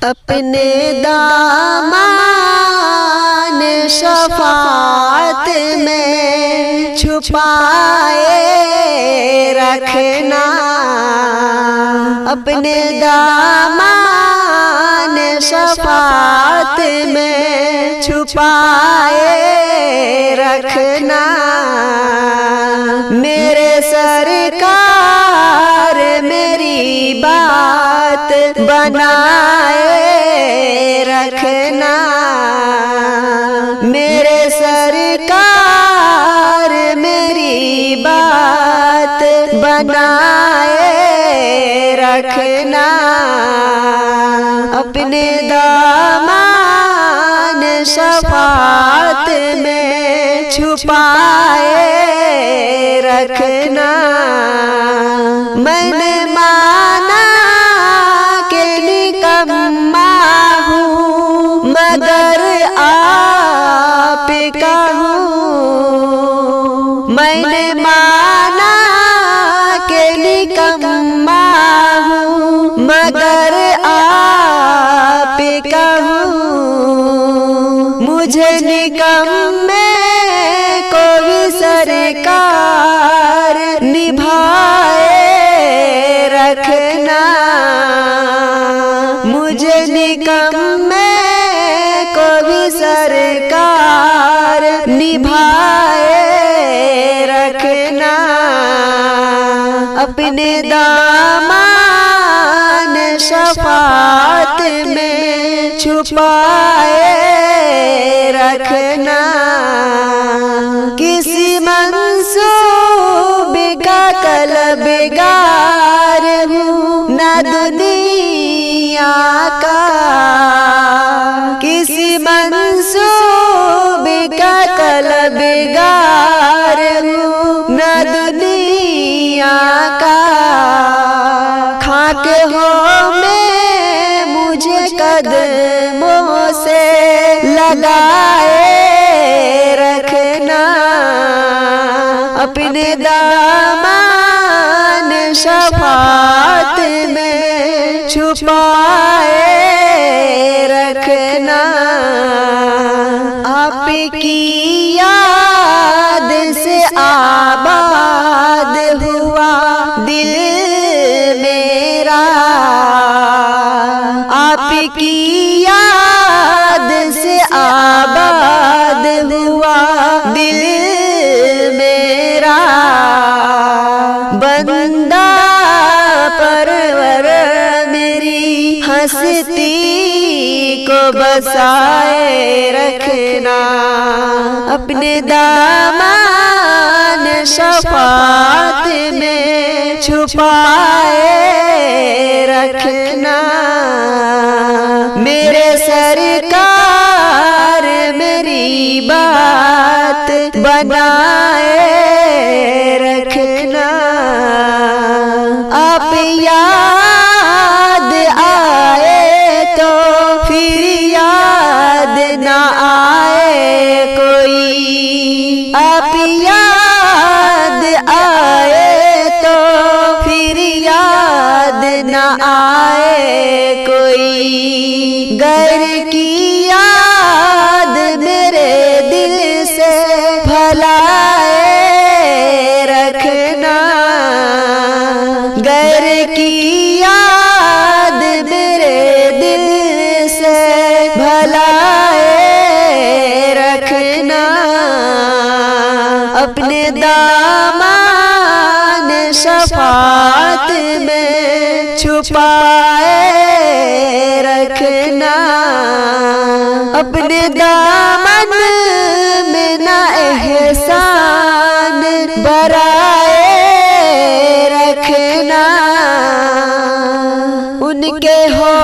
अपने दामन शफाअत में छुपाए रखना। अपने दामन शफाअत में छुपाए रखना। मेरे सरकार मेरी बात बनाए रखना। मेरे सरकार मेरी बात बनाए रखना। अपने दामन शफाअत में छुपाए रखना। मैंने माना कि निकम्मा हूँ मगर आप का हूँ। मैंने माना कि निकम्मा हूँ मगर आप का हूँ। मुझे निकम्मे को भी सरकार निभाए रखना। मुझे निकम्मे को भी सरकार निभाए रखना। अपने दामन शफाअत में छुपाए रखना। किसी मंसूबे का तलबगार हूँ न दुनिया का। किसी मंसूबे का तलबगार हूँ न दुनिया का। खाक हो में मुझे कदमों से लगाए रखना। अपने दामन शफाअत में छुपाए रखना। आपकी याद से आबाद हुआ दिल मेरा। आपकी याद से आबाद हुआ दिल मेरा। बंदा परवर मेरी हस्ती को बसाए रखना। अपने दामन शफाअत में छुपाए रखना। मेरे सरकार मेरी बात बनाए रखना। आप याद आए तो फिर याद न आए कोई। आप याद आए तो फिर याद न आए कोई। घर की याद मेरे दिल से भलाए रखना। घर की याद मेरे दिल से भलाए रखना। अपने दामन शफाअत में छुपाए रखना। अपने दामन में ना एहसान बराए रखना। उनके हो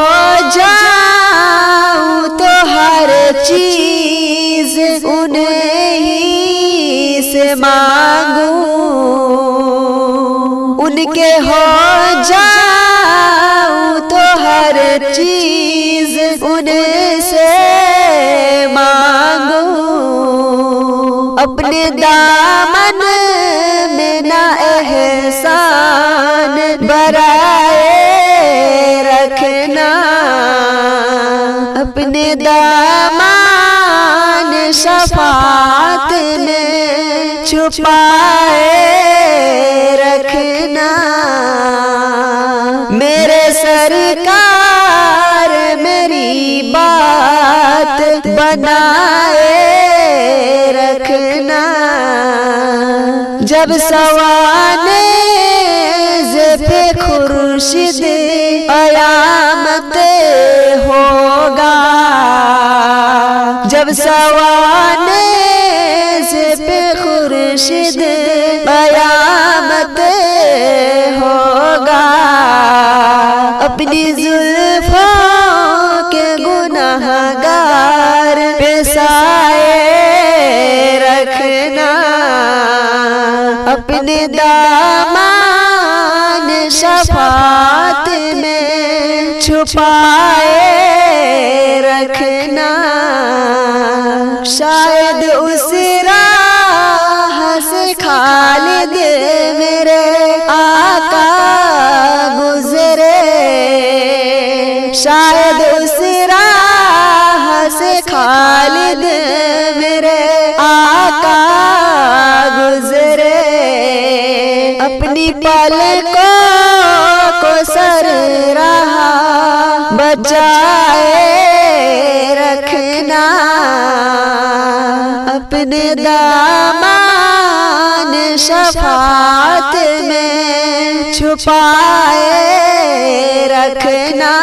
जाऊं तो हर चीज उन्हीं से मांगूं। उनके हो जाऊं तो हर चीज उनसे मांगूं। अपने दामन में ना एहसान बराए रखना। अपने दामन शफात में छुपाए रखना। मेरे सरकार मेरी बात बनाए रखना। जब सवाने पे खुर्शीद कयामत होगा, जब सवाने पे खुर्शीद कयामत होगा, अपनी जुल्फों के गुनाहगार पे साए रखना। अपने दामन शफात में छुपाए रखना। शायद उस राह से खालिद मेरे आका गुजरे, शायद उस राह से खालिद मेरे आका गुजरे। अपनी पलकों को सर रहा बचाए रखना। अपने दामन शफात में छुपाए रखना।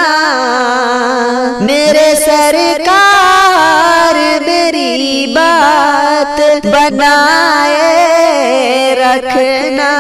मेरे सरकार मेरी बात बनाए रखना।